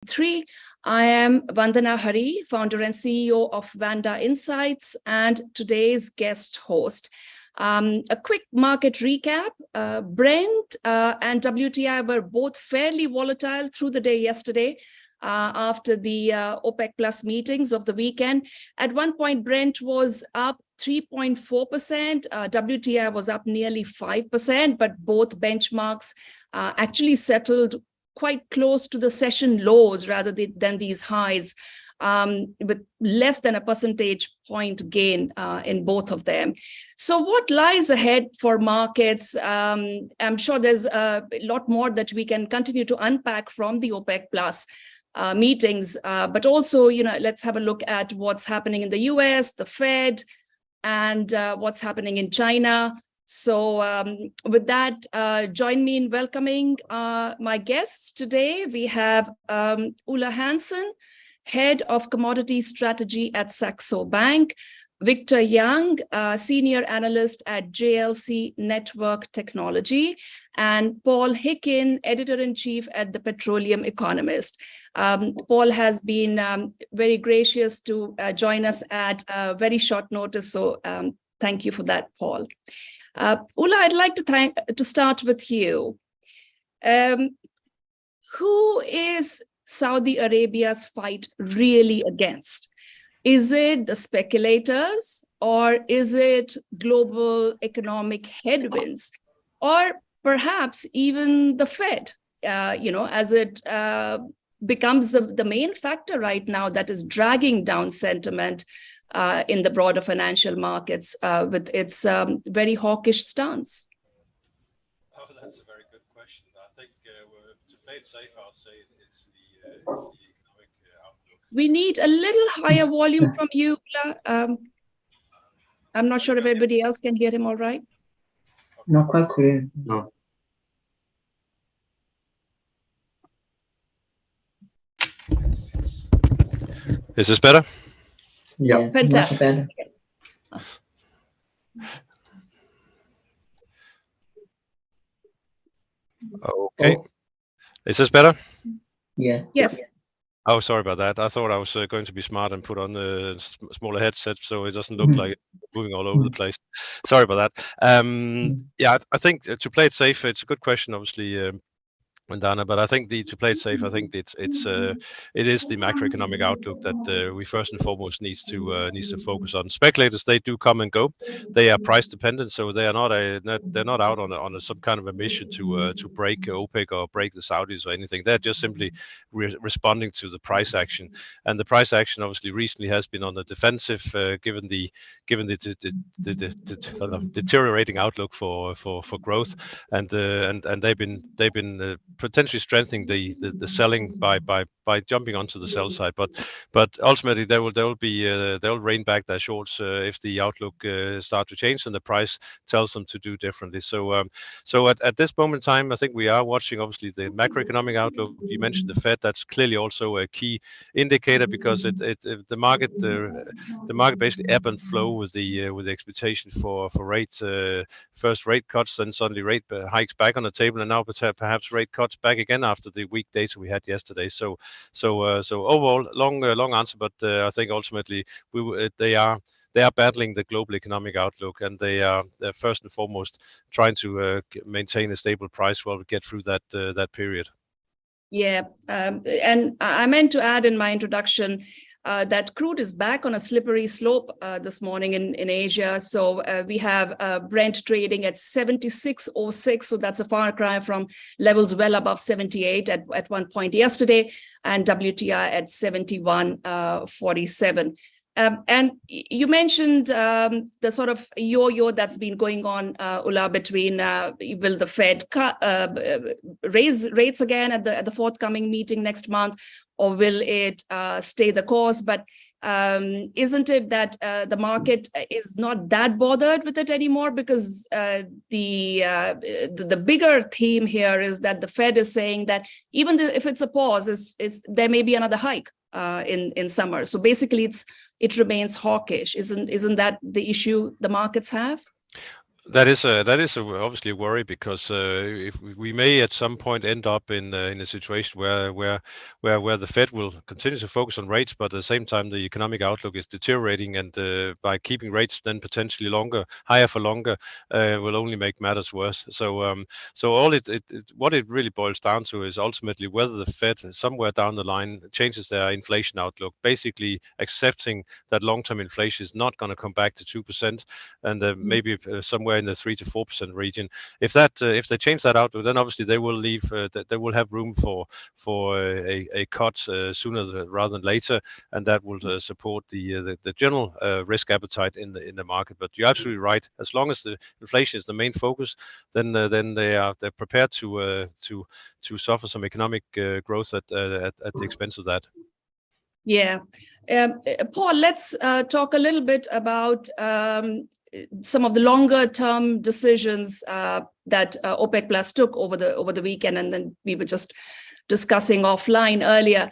Three, I am Vandana Hari, founder and CEO of Vanda Insights, and today's guest host. A quick market recap. Brent and WTI were both fairly volatile through the day yesterday after the OPEC Plus meetings of the weekend. At one point, Brent was up 3.4%. WTI was up nearly 5%, but both benchmarks actually settled quite close to the session lows rather than these highs, with less than a percentage point gain in both of them. So what lies ahead for markets? I'm sure there's a lot more that we can continue to unpack from the OPEC Plus meetings, but also, let's have a look at what's happening in the US, the Fed, and what's happening in China. So with that, join me in welcoming my guests today. We have Ulla Hansen, Head of Commodity Strategy at Saxo Bank, Victor Young, Senior Analyst at JLC Network Technology, and Paul Hickin, Editor-in-Chief at The Petroleum Economist. Paul has been very gracious to join us at very short notice, so thank you for that, Paul. Ulla, I'd like to start with you. Who is Saudi Arabia's fight really against? Is it the speculators, or is it global economic headwinds, or perhaps even the Fed, as it becomes the main factor right now that is dragging down sentiment in the broader financial markets with its very hawkish stance? Oh, that's a very good question. I think to play it safe, I'll say it's the economic outlook. We need a little higher volume from you, Ulla. I'm not sure if everybody else can hear him all right. Not quite clear. No. Is this better? Yeah, fantastic. Yes. Okay. Is this better? Yeah. Yes. Oh, sorry about that. I thought I was going to be smart and put on a smaller headset so it doesn't look like it's moving all over the place. Sorry about that. Yeah, I think to play it safe, it's a good question, obviously, Vandana, but I think to play it safe, I think it is the macroeconomic outlook that we first and foremost needs to focus on. Speculators, they do come and go. They are price dependent, so they are they're not out on some kind of a mission to break OPEC or break the Saudis or anything. They're just simply responding to the price action, and the price action obviously recently has been on the defensive, given the deteriorating outlook for growth, and they've been potentially strengthening the selling by jumping onto the sell side, but ultimately they'll rein back their shorts if the outlook start to change and the price tells them to do differently. So at this moment in time, I think we are watching obviously the macroeconomic outlook. You mentioned the Fed. That's clearly also a key indicator, because the market basically ebb and flow with the expectation for rates. First rate cuts, then suddenly rate hikes back on the table, and now perhaps rate cuts back again after the weak data we had yesterday. So overall, long answer, but I think ultimately they are battling the global economic outlook, and they're first and foremost trying to maintain a stable price while we get through that period. Yeah, and I meant to add in my introduction that crude is back on a slippery slope this morning in Asia. So we have Brent trading at 76.06. So that's a far cry from levels well above 78 at one point yesterday, and WTI at 71.47. And you mentioned the sort of yo-yo that's been going on, Ulla, between will the Fed raise rates again at the forthcoming meeting next month, or will it stay the course? But isn't it that the market is not that bothered with it anymore? Because the bigger theme here is that the Fed is saying that even if it's a pause, there may be another hike in summer. So basically, it remains hawkish. Isn't that the issue the markets have? That is obviously a worry, because if we may at some point end up in a situation where the Fed will continue to focus on rates, but at the same time the economic outlook is deteriorating, and by keeping rates then potentially higher for longer, will only make matters worse. So what it really boils down to is ultimately whether the Fed somewhere down the line changes their inflation outlook, basically accepting that long-term inflation is not going to come back to 2%, and maybe somewhere in the 3 to 4% region. If they change that outlook, then obviously they will leave. They will have room for a cut sooner rather than later, and that will support the general risk appetite in the market. But you're absolutely right. As long as the inflation is the main focus, then they're prepared to suffer some economic growth at the expense of that. Yeah. Paul, let's talk a little bit about some of the longer term decisions that OPEC Plus took over the weekend, and then we were just discussing offline earlier.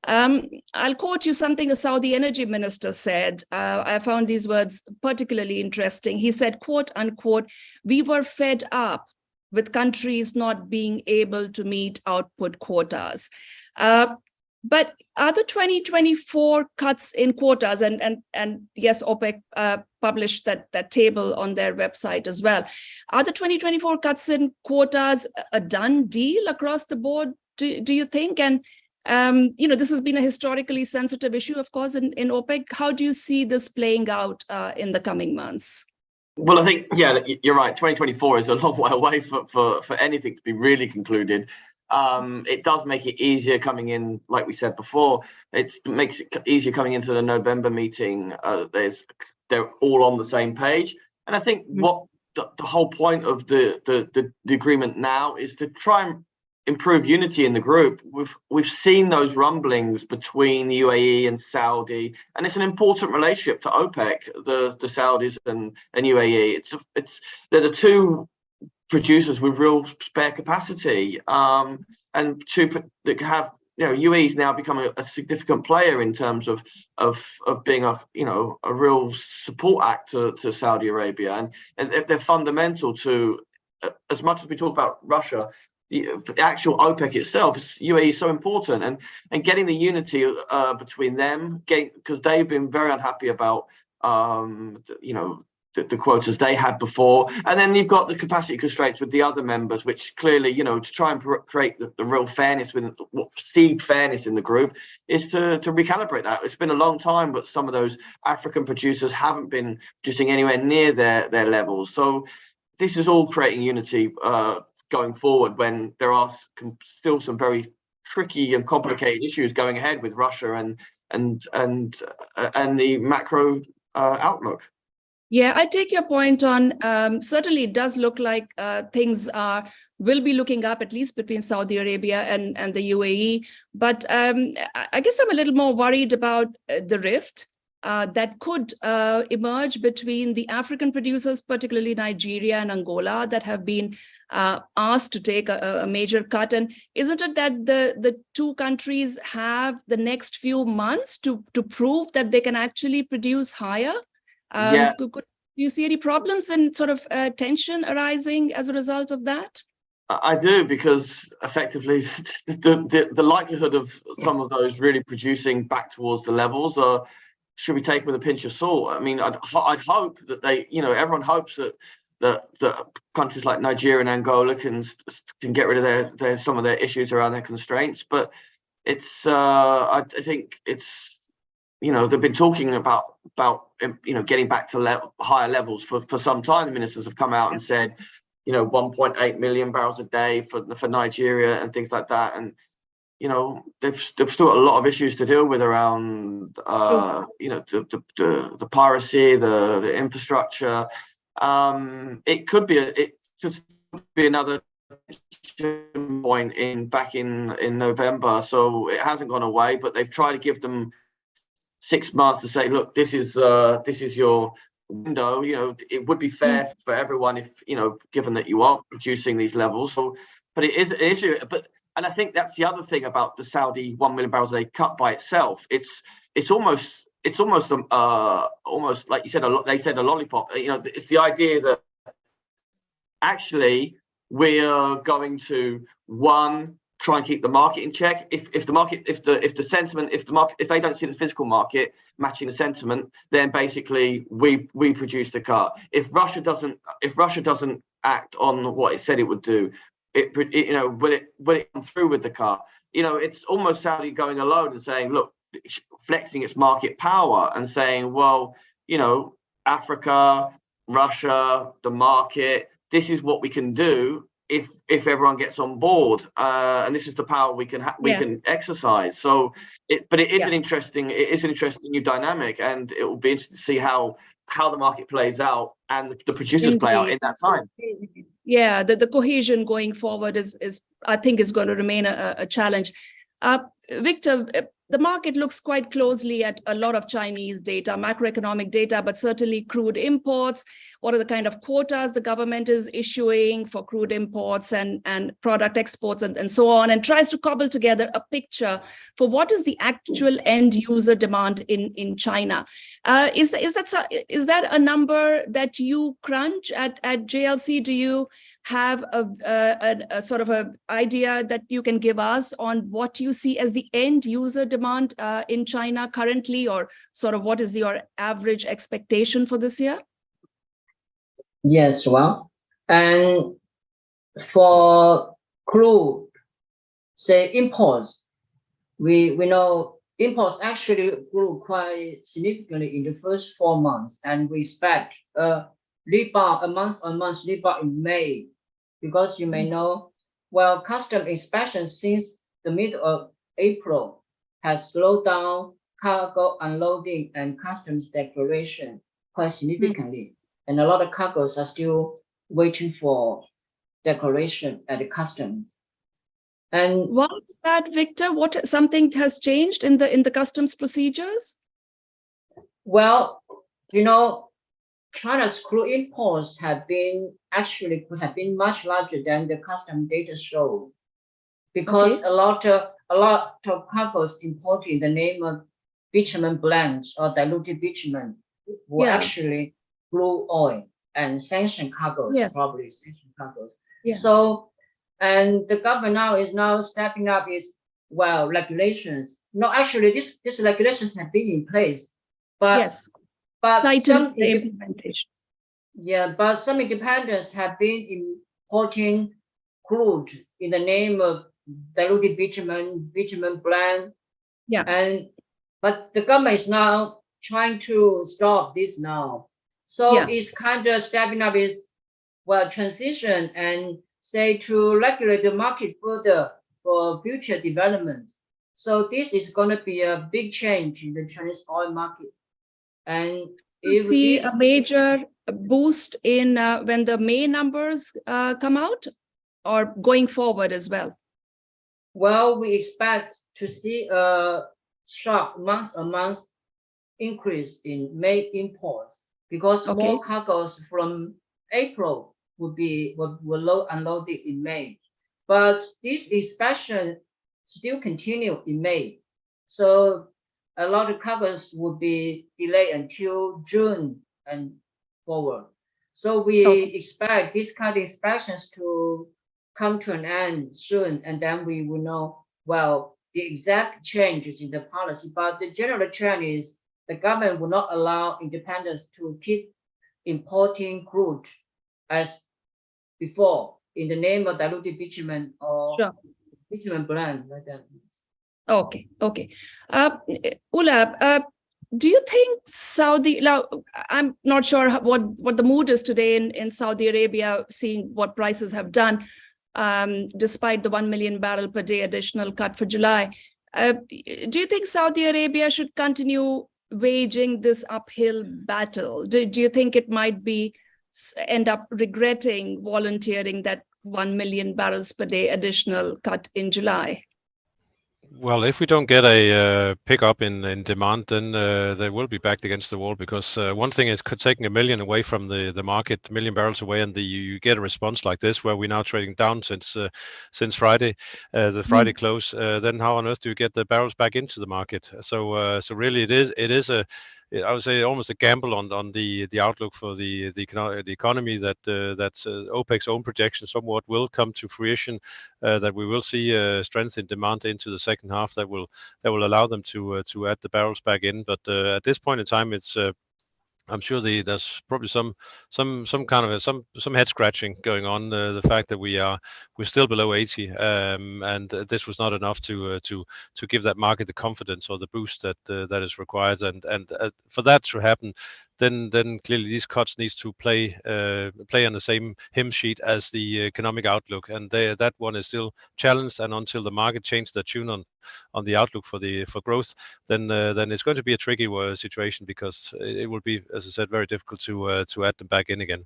I'll quote you something a Saudi energy minister said. I found these words particularly interesting. He said, quote unquote, "We were fed up with countries not being able to meet output quotas." But are the 2024 cuts in quotas, and yes, OPEC published that table on their website as well. Are the 2024 cuts in quotas a done deal across the board, do you think? And, this has been a historically sensitive issue, of course, in OPEC. How do you see this playing out in the coming months? Well, I think, yeah, you're right. 2024 is a long way away for anything to be really concluded. It does make it easier coming in, like we said before. It makes it easier coming into the November meeting. They're all on the same page, and I think what the whole point of the agreement now is to try and improve unity in the group. We've seen those rumblings between the UAE and Saudi, and it's an important relationship to OPEC, the Saudis and UAE. They're the two producers with real spare capacity, and two that have, UAE's now become a significant player in terms of being a real support actor to Saudi Arabia, and they're fundamental to, as much as we talk about Russia, the actual OPEC itself. UAE is so important, and getting the unity between them, because they've been very unhappy about the quotas they had before, and then you've got the capacity constraints with the other members, which clearly, to try and create the real fairness, with perceived fairness in the group, is to recalibrate that. It's been a long time, but some of those African producers haven't been producing anywhere near their levels. So this is all creating unity going forward, when there are still some very tricky and complicated issues going ahead with Russia and the macro outlook. Yeah, I take your point on, certainly it does look like things will be looking up, at least between Saudi Arabia and the UAE. But I guess I'm a little more worried about the rift that could emerge between the African producers, particularly Nigeria and Angola, that have been asked to take a major cut. And isn't it that the two countries have the next few months to prove that they can actually produce higher? Do you see any problems and sort of tension arising as a result of that? I do, because effectively the likelihood of some of those really producing back towards the levels should be taken with a pinch of salt. I mean, I'd hope that everyone hopes that countries like Nigeria and Angola can get rid of some of their issues around their constraints. But it's I think it's, they've been talking about getting back to higher levels for some time. The ministers have come out and said, 1.8 million barrels a day for Nigeria and things like that. And, they've still got a lot of issues to deal with around, the piracy, the infrastructure. It could be another point back in November. So it hasn't gone away, but they've tried to give them 6 months to say, look, this is your window. It would be fair for everyone if, given that you are producing these levels. So, but it is an issue. And I think that's the other thing about the Saudi 1 million barrels a day cut by itself. It's almost like you said, they said a lollipop. It's the idea that actually we are going to try and keep the market in check. If they don't see the physical market matching the sentiment, then basically we produce the car. If Russia doesn't act on what it said it would do, will it come through with the car? It's almost Saudi going alone and saying, look, flexing its market power and saying, well, Africa, Russia, the market, this is what we can do if everyone gets on board, and this is the power we can exercise. So it is an interesting new dynamic, and it will be interesting to see how the market plays out and the producers play out in that time. Yeah, the cohesion going forward is I think is going to remain a challenge. Victor, the market looks quite closely at a lot of Chinese data, macroeconomic data, but certainly crude imports. What are the kind of quotas the government is issuing for crude imports and product exports and so on, and tries to cobble together a picture for what is the actual end user demand in China. Is that a number that you crunch at JLC? Do you have a sort of a idea that you can give us on what you see as the end user demand in China currently, or sort of what is your average expectation for this year? Yes, well, and for crude, say imports, we know imports actually grew quite significantly in the first 4 months, and we expect a month-on-month rebound in May, because you may know, well, custom inspection since the middle of April has slowed down cargo unloading and customs declaration quite significantly. And a lot of cargoes are still waiting for declaration at the customs. And what's that, Victor? Something has changed in the customs procedures? Well, China's crude imports could have been much larger than the custom data show, because a lot of cargoes imported in the name of bitumen blends or diluted bitumen were actually crude oil and sanctioned cargoes, probably sanctioned cargoes. Yeah. So, and the government now is stepping up its regulations. No, actually, these regulations have been in place, but some implementation. Yeah, but some independents have been importing crude in the name of diluted bitumen blend. Yeah. But the government is now trying to stop this now. So it's kind of stepping up its transition and say to regulate the market further for future developments. So this is going to be a big change in the Chinese oil market. And you see a major boost in when the May numbers come out, or going forward as well? Well, we expect to see a sharp month-on-month increase in May imports, because more cargoes from April were unloaded in May. But this inspection still continue in May. So a lot of cargoes will be delayed until June and forward. So we expect these kind of inspections to come to an end soon, and then we will know, the exact changes in the policy. But the general trend is the government will not allow independents to keep importing crude as before in the name of diluted bitumen or bitumen blend like that. Okay. Ulla, do you think now I'm not sure what the mood is today in Saudi Arabia, seeing what prices have done, despite the 1 million barrel per day additional cut for July. Do you think Saudi Arabia should continue waging this uphill battle? Do you think it might end up regretting volunteering that 1 million barrels per day additional cut in July? Well, if we don't get a pickup in demand, then they will be backed against the wall, because one thing is taking 1 million away from the market, 1 million barrels away, and you get a response like this, where we're now trading down since Friday, the Friday close. Then how on earth do you get the barrels back into the market? So really, it is I would say almost a gamble on the outlook for the economy that OPEC's own projection somewhat will come to fruition, that we will see strength in demand into the second half that will allow them to add the barrels back in. But at this point in time, it's I'm sure there's probably some kind of some head scratching going on. The fact that we're still below 80, and this was not enough to give that market the confidence or the boost that is required. And for that to happen, then clearly these cuts needs to play on the same hymn sheet as the economic outlook, and that one is still challenged. And until the market changes their tune on the outlook for growth, then it's going to be a tricky situation, because it will be, as I said, very difficult to add them back in again.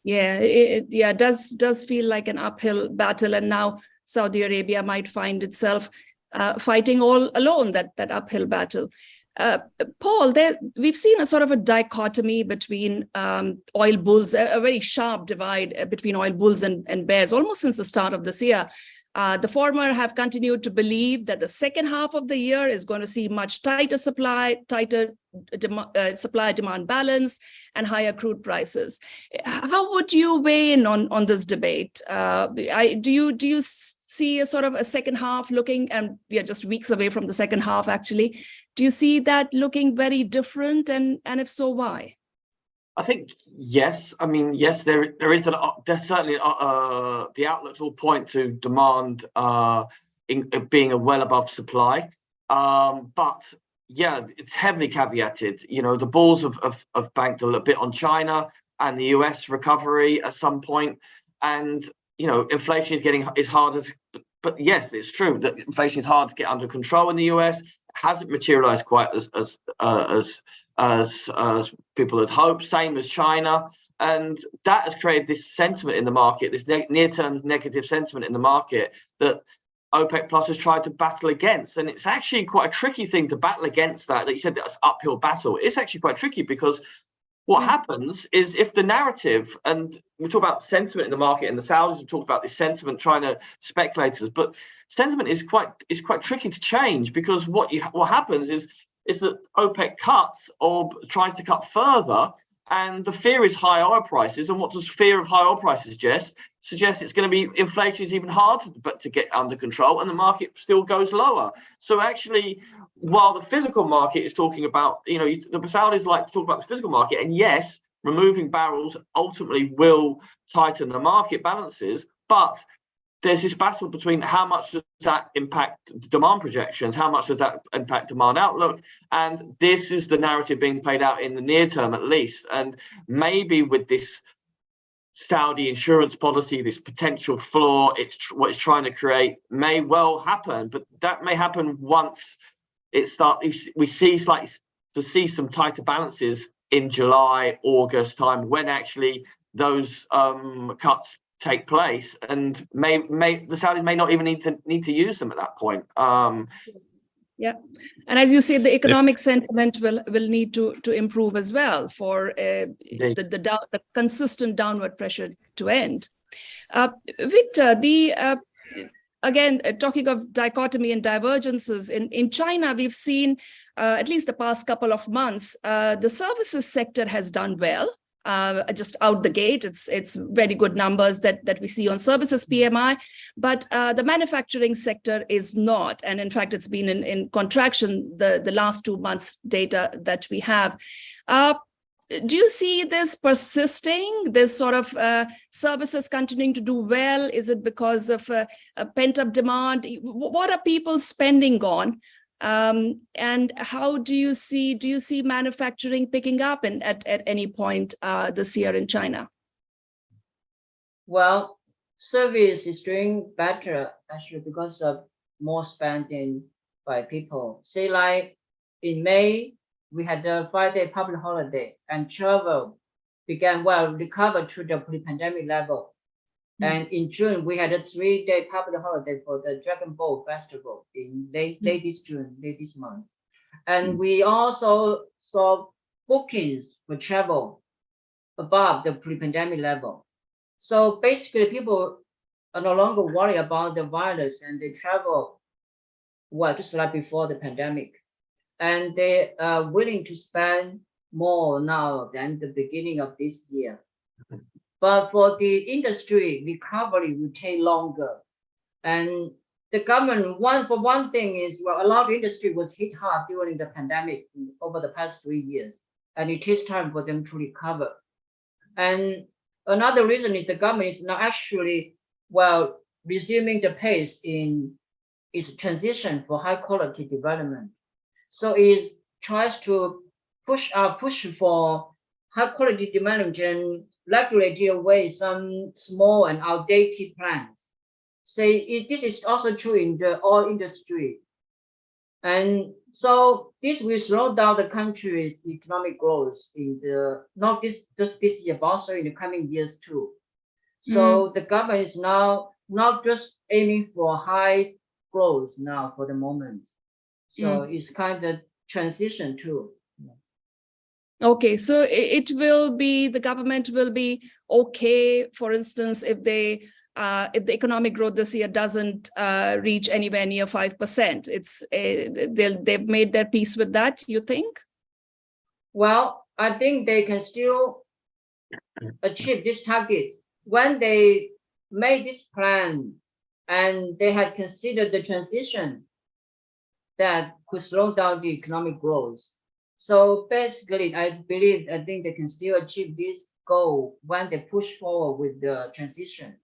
Yeah, it does feel like an uphill battle, and now Saudi Arabia might find itself fighting all alone that uphill battle. Paul, we've seen a sort of a dichotomy between oil bulls, a very sharp divide between oil bulls and bears almost since the start of this year. The former have continued to believe that the second half of the year is going to see much tighter supply-demand balance and higher crude prices. How would you weigh in on this debate? Do you see a sort of a second half looking, and we are just weeks away from the second half actually, do you see that looking very different, and if so, why? I think yes. I mean, yes, there's certainly the outlooks all point to demand being well above supply, but yeah, it's heavily caveated. You know, the bulls have banked a little bit on China and the US recovery at some point, and you know, inflation is harder but yes, it's true that inflation is hard to get under control in the US. It hasn't materialized quite as people had hoped, same as China. And that has created this sentiment in the market, this near-term negative sentiment in the market that OPEC Plus has tried to battle against. And it's actually quite a tricky thing to battle against that you said that's uphill battle. It's actually quite tricky, because what happens is, if the narrative, and we talk about sentiment in the market, and the Saudis have talked about this sentiment trying to speculators, but sentiment is quite tricky to change, because what happens is that OPEC cuts or tries to cut further, and the fear is high oil prices. And what does fear of high oil prices suggest it's going to be inflation is even harder to get under control, and the market still goes lower. So actually, while the physical market is talking about, you know, the Saudis like to talk about the physical market, and yes, removing barrels ultimately will tighten the market balances, but there's this battle between how much does that impact demand projections, how much does that impact demand outlook, and this is the narrative being played out in the near term at least. And maybe with this Saudi insurance policy, this potential floor, what it's trying to create may well happen, but that may happen once we see some tighter balances in July, August time, when actually those cuts take place, and the Saudis may not even need to use them at that point. Yeah, and as you say, the economic sentiment will need to improve as well for the consistent downward pressure to end. Victor, again, talking of dichotomy and divergences, in China, we've seen, at least the past couple of months, the services sector has done well. Just out the gate, it's very good numbers that we see on services PMI, but the manufacturing sector is not, and in fact it's been in contraction the last 2 months data that we have. Do you see this persisting, this sort of services continuing to do well? Is it because of a pent-up demand? What are people spending on? And how do you see manufacturing picking up at any point this year in China? Well, service is doing better actually because of more spending by people. Say like in May, we had a 5-day public holiday, and travel recovered to the pre-pandemic level. And in June, we had a 3-day public holiday for the Dragon Boat Festival in late this month. And we also saw bookings for travel above the pre-pandemic level. So basically, people are no longer worried about the virus, and they travel just like before the pandemic. and they are willing to spend more now than the beginning of this year. But for the industry, recovery will take longer. And the government, one thing is, well, a lot of industry was hit hard during the pandemic over the past 3 years, and it takes time for them to recover. And another reason is the government is now actually, well, resuming the pace in its transition for high quality development. So it tries to push for high quality development and regulate away some small and outdated plans. So this is also true in the oil industry. And so this will slow down the country's economic growth in the, not just this year, but also in the coming years too. So the government is now not just aiming for high growth now for the moment. So it's kind of transition too. Okay, so it will be, the government will be okay, for instance, if the economic growth this year doesn't reach anywhere near 5%. They've made their peace with that, you think? Well, I think they can still achieve this target. When they made this plan and they had considered the transition that could slow down the economic growth. So basically, I think they can still achieve this goal when they push forward with the transition.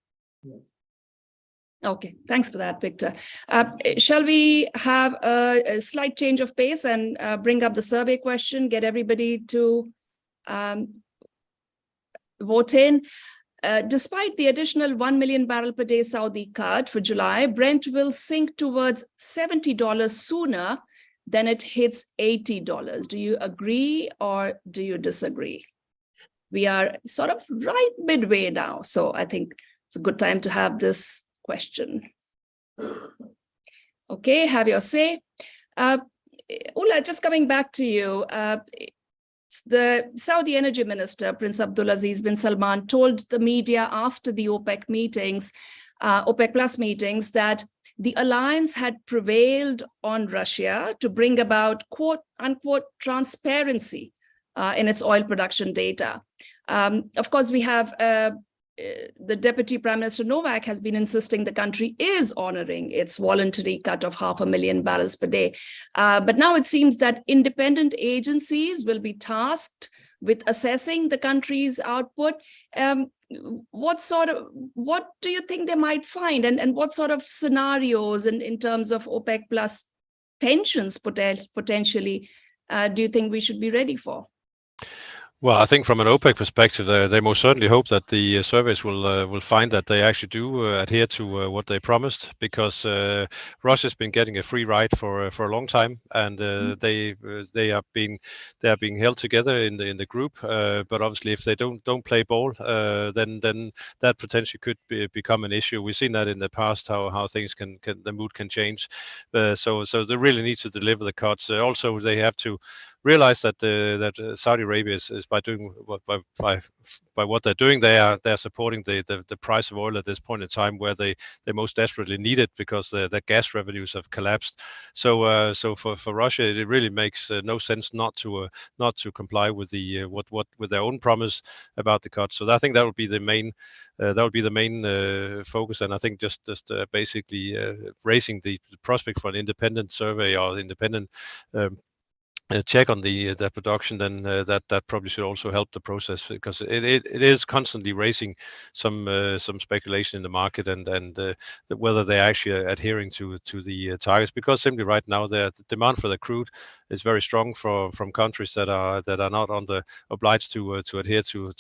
Yes. Okay, thanks for that, Victor. Shall we have a slight change of pace and bring up the survey question, get everybody to vote in? Despite the additional 1 million barrel per day Saudi cut for July, Brent will sink towards $70 sooner than it hits $80. Do you agree or do you disagree? We are sort of right midway now, so I think it's a good time to have this question. Okay, have your say. Ulla, just coming back to you. The Saudi Energy Minister, Prince Abdulaziz bin Salman, told the media after the OPEC meetings, OPEC Plus meetings, that the alliance had prevailed on Russia to bring about quote unquote transparency in its oil production data. Of course, we have the Deputy Prime Minister Novak has been insisting the country is honoring its voluntary cut of 500,000 barrels per day. But now it seems that independent agencies will be tasked with assessing the country's output. What do you think they might find, and what sort of scenarios in terms of OPEC plus tensions potentially do you think we should be ready for? Well, I think from an OPEC perspective, they most certainly hope that the surveys will find that they actually do adhere to what they promised, because Russia's been getting a free ride for a long time, and they are being held together in the group. But obviously, if they don't play ball, then that potentially could become an issue. We've seen that in the past, how things the mood can change. So they really need to deliver the cuts. Also, they have to realize that Saudi Arabia is by doing by what they're doing, they're supporting the price of oil at this point in time where they most desperately need it, because the gas revenues have collapsed. So for Russia, it really makes no sense not to comply with the with their own promise about the cuts. So I think that would be the main focus, and I think just basically raising the prospect for an independent survey or independent check on the production, then that probably should also help the process, because it is constantly raising some speculation in the market and whether they're actually adhering to the targets, because simply right now the demand for the crude is very strong from countries that are not obliged to adhere to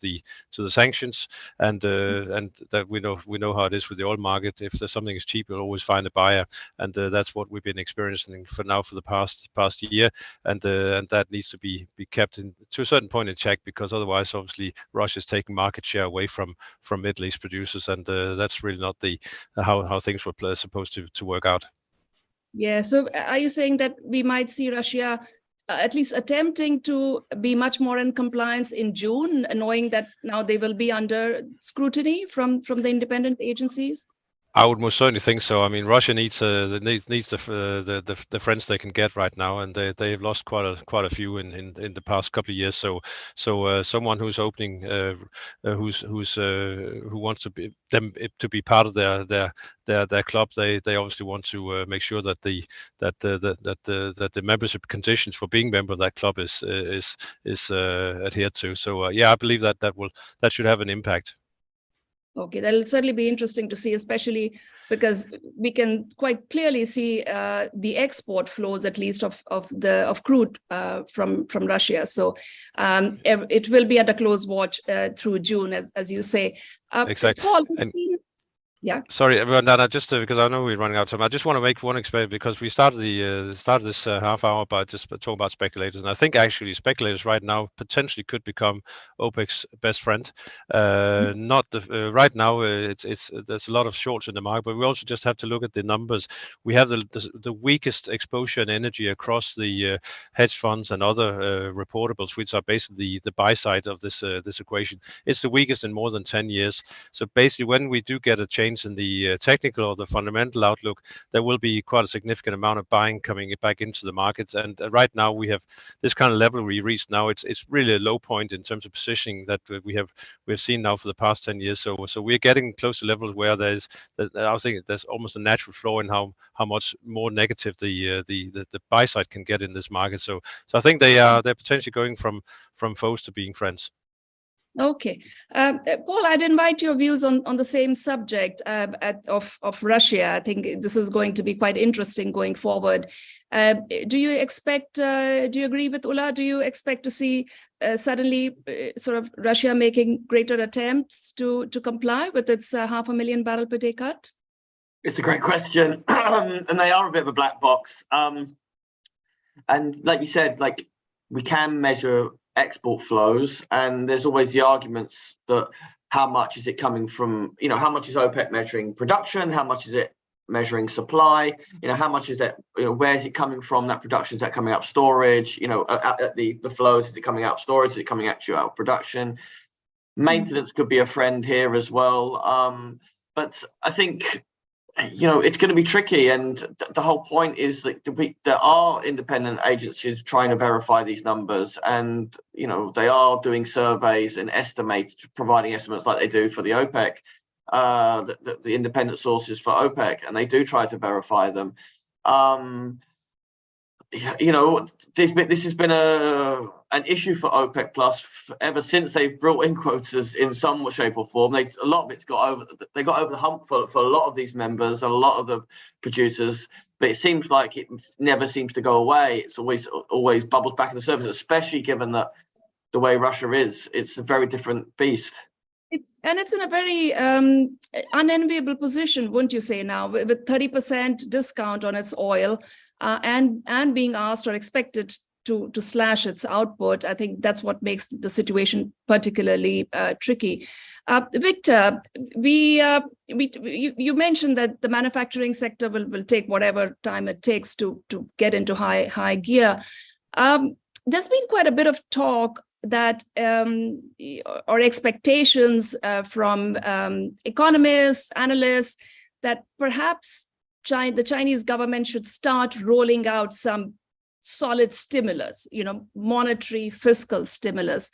the sanctions, and that we know how it is with the oil market. If there's something is cheap, you'll always find a buyer, and that's what we've been experiencing for the past year. And that needs to be kept to a certain point in check, because otherwise, obviously, Russia is taking market share away from Middle East producers, and that's really not how things were supposed to work out. Yeah. So, are you saying that we might see Russia at least attempting to be much more in compliance in June, knowing that now they will be under scrutiny from the independent agencies? I would most certainly think so. I mean, Russia needs the friends they can get right now, and they've lost quite a few in the past couple of years. So someone who's opening, who wants to be them to be part of their club, they obviously want to make sure that the membership conditions for being member of that club is adhered to. So yeah, I believe that should have an impact. Okay, that'll certainly be interesting to see, especially because we can quite clearly see the export flows, at least of crude from Russia. So it will be under close watch through June, as you say. Exactly. Paul, yeah. Sorry, Vandana, just because I know we're running out of time, I just want to make one experiment, because we started this half hour by just talking about speculators, and I think actually speculators right now potentially could become OPEC's best friend. Not the right now. There's a lot of shorts in the market, but we also just have to look at the numbers. We have the weakest exposure in energy across the hedge funds and other reportables, which are basically the buy side of this equation. It's the weakest in more than 10 years. So basically, when we do get a change in the technical or the fundamental outlook, there will be quite a significant amount of buying coming back into the markets. And right now we have this kind of level we reached now. It's really a low point in terms of positioning that we've seen now for the past 10 years. So we're getting close to levels where I think there's almost a natural floor in how much more negative the buy side can get in this market. So I think they're potentially going from foes to being friends. Okay, Paul, I'd invite your views on the same subject of Russia. I think this is going to be quite interesting going forward. Do you agree with Ulla? Do you expect to see suddenly sort of Russia making greater attempts to comply with its 500,000 barrel per day cut? It's a great question, and they are a bit of a black box. And like you said, like we can measure export flows, and there's always the arguments that how much is it coming from, how much is OPEC measuring production, how much is it measuring supply, how much is that, where is it coming from, that production, is that coming out of storage, at the flows, is it coming out of storage, is it coming actually out of production? Maintenance could be a friend here as well, but I think it's going to be tricky, and the whole point is that there are independent agencies trying to verify these numbers, and they are doing surveys and providing estimates like they do for the OPEC, the independent sources for OPEC, and they do try to verify them. This has been an issue for OPEC Plus ever since they've brought in quotas in some shape or form. A lot of it's got over the hump for a lot of these members and a lot of the producers, but it seems like it never seems to go away. It's always bubbles back to the surface, especially given that the way Russia is, it's a very different beast. It's in a very unenviable position, wouldn't you say, now, with 30% discount on its oil, and being asked or expected to slash its output. I think that's what makes the situation particularly tricky. Victor, you mentioned that the manufacturing sector will take whatever time it takes to get into high gear. There's been quite a bit of talk that or expectations from economists, analysts, that perhaps the Chinese government should start rolling out some solid stimulus, monetary fiscal stimulus,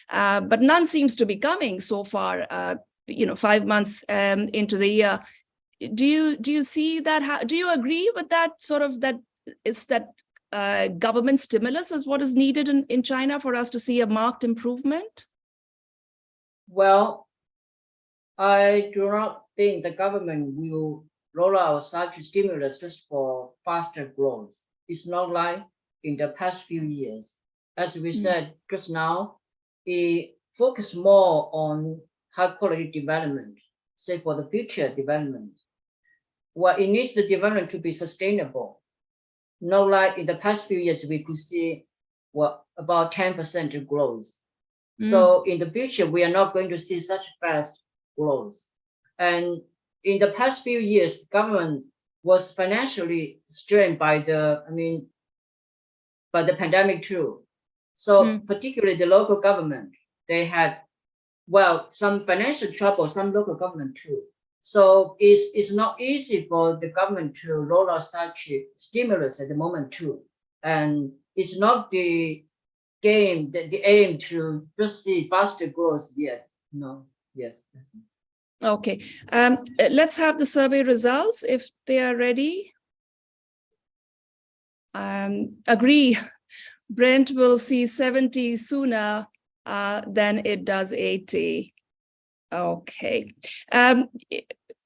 but none seems to be coming so far. 5 months into the year. Do you see that? Do you agree with that sort of government stimulus is what is needed in China for us to see a marked improvement? Well, I do not think the government will roll out such stimulus just for faster growth. It's not like in the past few years. As we said just now, it focused more on high quality development, say for the future development. Well, it needs the development to be sustainable. Not like in the past few years, we could see about 10% growth. So in the future, we are not going to see such fast growth. And in the past few years, government was financially strained by the pandemic too. So particularly the local government, they had, some financial trouble, some local government too. So it's not easy for the government to roll out such stimulus at the moment too. And it's not the aim to just see faster growth yet. No, yes. Okay, let's have the survey results if they are ready. Agree, Brent will see 70 sooner than it does 80. Okay.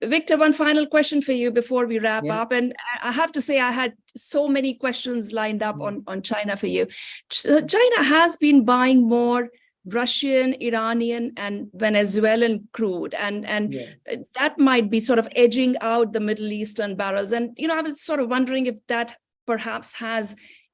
Victor, one final question for you before we wrap up. And I have to say, I had so many questions lined up on China for you. China has been buying more Russian, Iranian, and Venezuelan crude, and that might be sort of edging out the Middle Eastern barrels. And, I was sort of wondering if that perhaps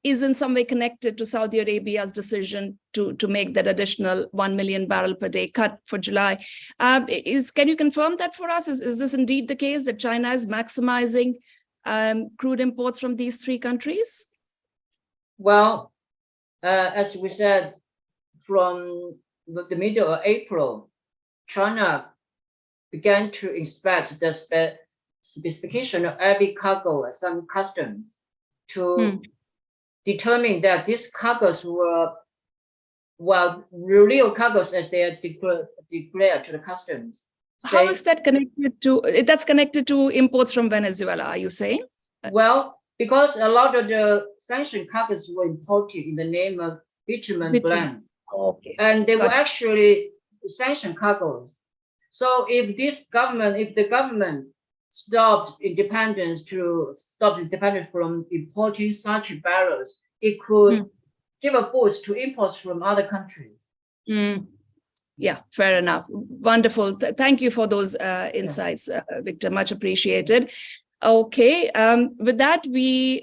is in some way connected to Saudi Arabia's decision to make that additional 1 million barrel per day cut for July. Can you confirm that for us? Is this indeed the case that China is maximizing crude imports from these three countries? Well, as we said, from the middle of April, China began to inspect the specification of every cargo at some customs to determine that these cargoes were, real cargoes as they are declared to the customs. How is that connected to, that's connected to imports from Venezuela, are you saying? Well, because a lot of the sanctioned cargoes were imported in the name of bitumen blend. Okay. And they were actually sanctioned cargoes. So if the government stops independence from importing such barrels, it could give a boost to imports from other countries. Yeah, fair enough. Wonderful. Thank you for those insights, Victor. Much appreciated. Okay, with that, we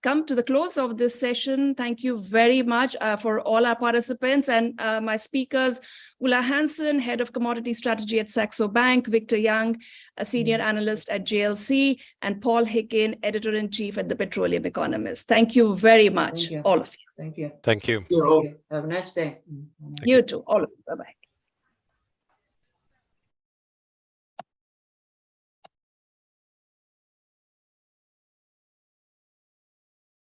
come to the close of this session. Thank you very much for all our participants and my speakers, Ulla Hansen, Head of Commodity Strategy at Saxo Bank, Victor Young, a Senior Analyst at JLC, and Paul Hickin, Editor-in-Chief at The Petroleum Economist. Thank you very much, all of you. Thank you. Thank you. Thank you. Have a nice day. You too, all of you. Bye-bye.